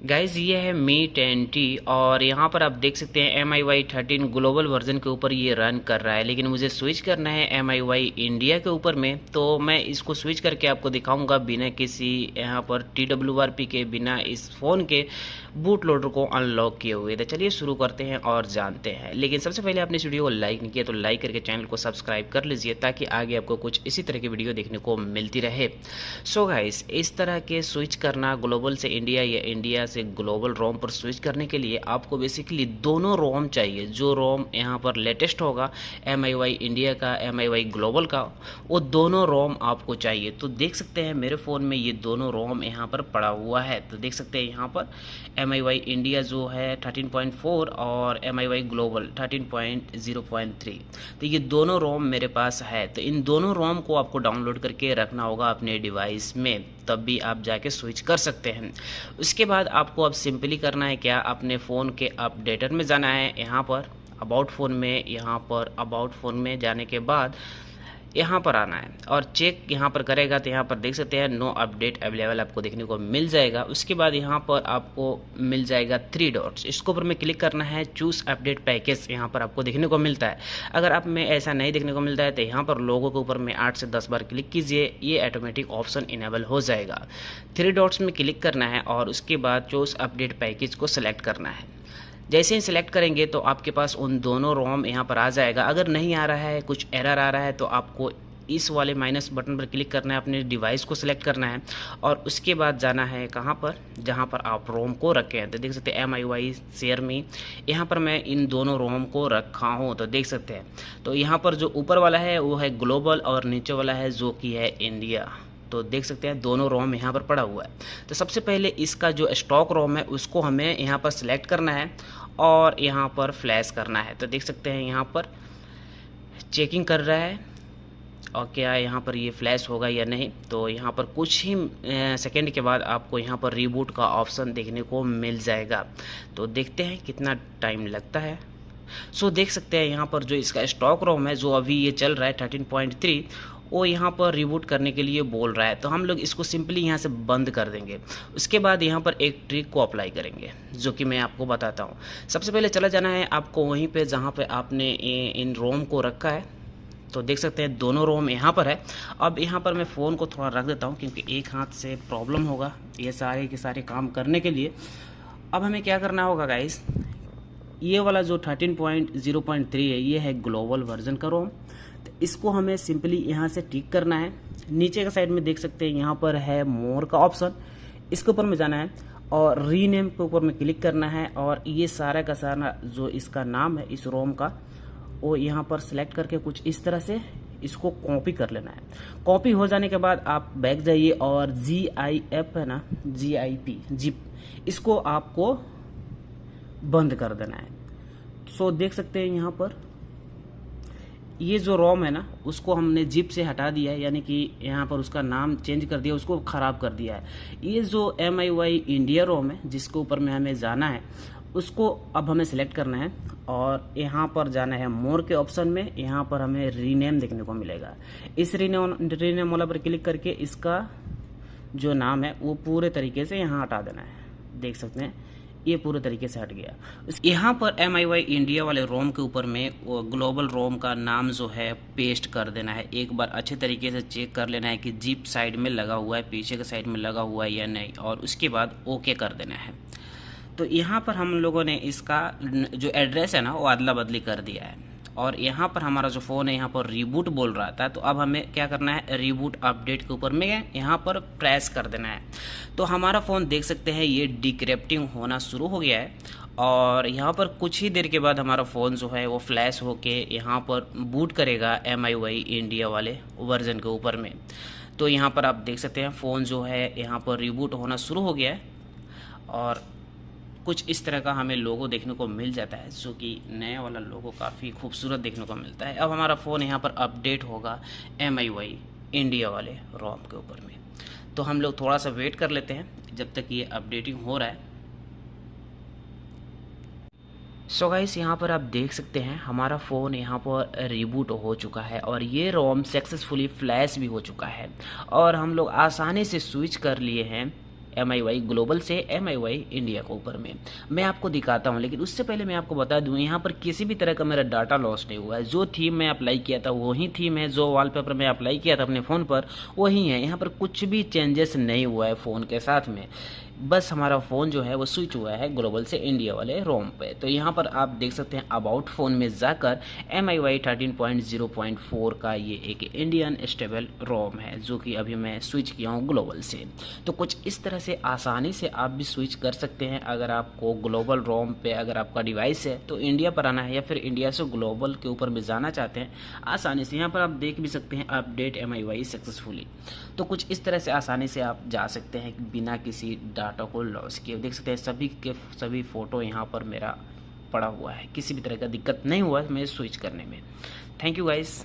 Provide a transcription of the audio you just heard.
Guys ये है मी 10T और यहाँ पर आप देख सकते हैं MIUI 13 ग्लोबल वर्जन के ऊपर ये रन कर रहा है, लेकिन मुझे स्विच करना है MIUI इंडिया के ऊपर में। तो मैं इसको स्विच करके आपको दिखाऊंगा बिना किसी यहाँ पर TWRP के, बिना इस फ़ोन के बूट लोडर को अनलॉक किए हुए। तो चलिए शुरू करते हैं और जानते हैं। लेकिन सबसे पहले आपने इस वीडियो को लाइक नहीं किया तो लाइक करके चैनल को सब्सक्राइब कर लीजिए, ताकि आगे आपको कुछ इसी तरह की वीडियो देखने को मिलती रहे। सो गाइस, इस तरह के स्विच करना ग्लोबल से इंडिया या इंडिया से ग्लोबल रोम पर स्विच करने के लिए आपको बेसिकली दोनों रोम चाहिए। जो रोम यहाँ पर लेटेस्ट होगा MIUI इंडिया का, MIUI ग्लोबल का, वो दोनों रोम आपको चाहिए। तो देख सकते हैं मेरे फ़ोन में ये दोनों रोम यहाँ पर पड़ा हुआ है। तो देख सकते हैं यहाँ पर MIUI इंडिया जो है 13.4 और MIUI ग्लोबल 13.0.3। तो ये दोनों रोम मेरे पास है। तो इन दोनों रोम को आपको डाउनलोड करके रखना होगा अपने डिवाइस में, तब भी आप जाके स्विच कर सकते हैं। उसके बाद आपको अब सिंपली करना है क्या, अपने फ़ोन के अपडेटर में जाना है। यहाँ पर अबाउट फ़ोन में, यहाँ पर अबाउट फ़ोन में जाने के बाद यहाँ पर आना है और चेक यहाँ पर करेगा तो यहाँ पर देख सकते हैं नो अपडेट अवेलेबल आपको देखने को मिल जाएगा। उसके बाद यहाँ पर आपको मिल जाएगा 3 डॉट्स, इसके ऊपर में क्लिक करना है, चूज़ अपडेट पैकेज यहाँ पर आपको देखने को मिलता है। अगर आप में ऐसा नहीं देखने को मिलता है तो यहाँ पर लोगों के ऊपर में 8 से 10 बार क्लिक कीजिए, ये ऑटोमेटिक ऑप्शन इनेबल हो जाएगा। 3 डॉट्स में क्लिक करना है और उसके बाद चूज़ अपडेट पैकेज को सिलेक्ट करना है। जैसे ही सिलेक्ट करेंगे तो आपके पास उन दोनों रोम यहाँ पर आ जाएगा। अगर नहीं आ रहा है, कुछ एरर आ रहा है, तो आपको इस वाले माइनस बटन पर क्लिक करना है, अपने डिवाइस को सिलेक्ट करना है और उसके बाद जाना है कहाँ पर, जहाँ पर आप रोम को रखे हैं। तो देख सकते हैं MIUI शेयर में यहाँ पर मैं इन दोनों रोम को रखा हूँ। तो देख सकते हैं, तो यहाँ पर जो ऊपर वाला है वो है ग्लोबल और नीचे वाला है जो कि है इंडिया। तो देख सकते हैं दोनों रोम यहाँ पर पड़ा हुआ है। तो सबसे पहले इसका जो स्टॉक रोम है उसको हमें यहाँ पर सिलेक्ट करना है और यहाँ पर फ्लैश करना है। तो देख सकते हैं यहाँ पर चेकिंग कर रहा है और क्या यहाँ पर ये फ्लैश होगा या नहीं। तो यहाँ पर कुछ ही सेकंड के बाद आपको यहाँ पर रीबूट का ऑप्शन देखने को मिल जाएगा। तो देखते हैं कितना टाइम लगता है। सो देख सकते हैं यहाँ पर जो इसका स्टॉक रोम है जो अभी ये चल रहा है 13.3, वो यहाँ पर रिबूट करने के लिए बोल रहा है। तो हम लोग इसको सिंपली यहाँ से बंद कर देंगे। उसके बाद यहाँ पर एक ट्रिक को अप्लाई करेंगे जो कि मैं आपको बताता हूँ। सबसे पहले चला जाना है आपको वहीं पे जहाँ पे आपने इन रोम को रखा है। तो देख सकते हैं दोनों रोम यहाँ पर है। अब यहाँ पर मैं फ़ोन को थोड़ा रख देता हूँ क्योंकि एक हाथ से प्रॉब्लम होगा ये सारे के सारे काम करने के लिए। अब हमें क्या करना होगा गाइस, ये वाला जो 13.0.3 है ये है ग्लोबल वर्जन का रोम। तो इसको हमें सिंपली यहाँ से टिक करना है। नीचे का साइड में देख सकते हैं यहाँ पर है मोर का ऑप्शन, इसके ऊपर में जाना है और रीनेम के ऊपर में क्लिक करना है और ये सारा का सारा जो इसका नाम है इस रोम का वो यहाँ पर सिलेक्ट करके कुछ इस तरह से इसको कॉपी कर लेना है। कॉपी हो जाने के बाद आप बैक जाइए और GIF है ना, GIP जिप, इसको आपको बंद कर देना है। सो देख सकते हैं यहाँ पर ये जो रोम है ना उसको हमने जिप से हटा दिया है, यानी कि यहाँ पर उसका नाम चेंज कर दिया, उसको ख़राब कर दिया है। ये जो MIUI इंडिया रोम है जिसके ऊपर में हमें जाना है उसको अब हमें सेलेक्ट करना है और यहाँ पर जाना है मोर के ऑप्शन में। यहाँ पर हमें रीनेम देखने को मिलेगा। इस रीनेम वाला पर क्लिक करके इसका जो नाम है वो पूरे तरीके से यहाँ हटा देना है। देख सकते हैं ये पूरे तरीके से हट गया। यहाँ पर MIUI इंडिया वाले रोम के ऊपर में वो ग्लोबल रोम का नाम जो है पेस्ट कर देना है। एक बार अच्छे तरीके से चेक कर लेना है कि जिप साइड में लगा हुआ है, पीछे के साइड में लगा हुआ है या नहीं, और उसके बाद ओके कर देना है। तो यहाँ पर हम लोगों ने इसका जो एड्रेस है ना वो अदला बदली कर दिया है और यहाँ पर हमारा जो फ़ोन है यहाँ पर रीबूट बोल रहा था। तो अब हमें क्या करना है, रीबूट अपडेट के ऊपर में यहाँ पर प्रेस कर देना है। तो हमारा फ़ोन देख सकते हैं ये डिक्रिप्टिंग होना शुरू हो गया है और यहाँ पर कुछ ही देर के बाद हमारा फ़ोन जो है वो फ्लैश होके यहाँ पर बूट करेगा MIUI इंडिया वाले वर्जन के ऊपर में। तो यहाँ पर आप देख सकते हैं फ़ोन जो है यहाँ पर रिबूट होना शुरू हो गया है और कुछ इस तरह का हमें लोगो देखने को मिल जाता है, जो कि नया वाला लोगो काफ़ी खूबसूरत देखने को मिलता है। अब हमारा फ़ोन यहाँ पर अपडेट होगा MIUI इंडिया वाले रोम के ऊपर में। तो हम लोग थोड़ा सा वेट कर लेते हैं जब तक ये अपडेटिंग हो रहा है। सो गाइस, यहाँ पर आप देख सकते हैं हमारा फ़ोन यहाँ पर रिबूट हो चुका है और ये रोम सक्सेसफुली फ्लैश भी हो चुका है और हम लोग आसानी से स्विच कर लिए हैं MIUI ग्लोबल से MIUI इंडिया के ऊपर में मैं आपको दिखाता हूँ। लेकिन उससे पहले मैं आपको बता दूँ, यहाँ पर किसी भी तरह का मेरा डाटा लॉस नहीं हुआ है। जो थीम मैं अप्लाई किया था वही थीम है, जो वॉलपेपर मैं अप्लाई किया था अपने फ़ोन पर वही है। यहाँ पर कुछ भी चेंजेस नहीं हुआ है फ़ोन के साथ में। बस हमारा फ़ोन जो है वो स्विच हुआ है ग्लोबल से इंडिया वाले रोम पे। तो यहाँ पर आप देख सकते हैं अबाउट फ़ोन में जाकर MIUI 13.0.4 का ये एक इंडियन स्टेबल रोम है, जो कि अभी मैं स्विच किया हूँ ग्लोबल से। तो कुछ इस तरह से आसानी से आप भी स्विच कर सकते हैं। अगर आपको ग्लोबल रोम पे अगर आपका डिवाइस है तो इंडिया पर आना है, या फिर इंडिया से ग्लोबल के ऊपर में जाना चाहते हैं आसानी से, यहाँ पर आप देख भी सकते हैं अपडेट MIUI सक्सेसफुली। तो कुछ इस तरह से आसानी से आप जा सकते हैं बिना किसी डाटा को लॉस किए। देख सकते हैं सभी के सभी फ़ोटो यहाँ पर मेरा पड़ा हुआ है, किसी भी तरह का दिक्कत नहीं हुआ है मैं स्विच करने में। Thank you guys.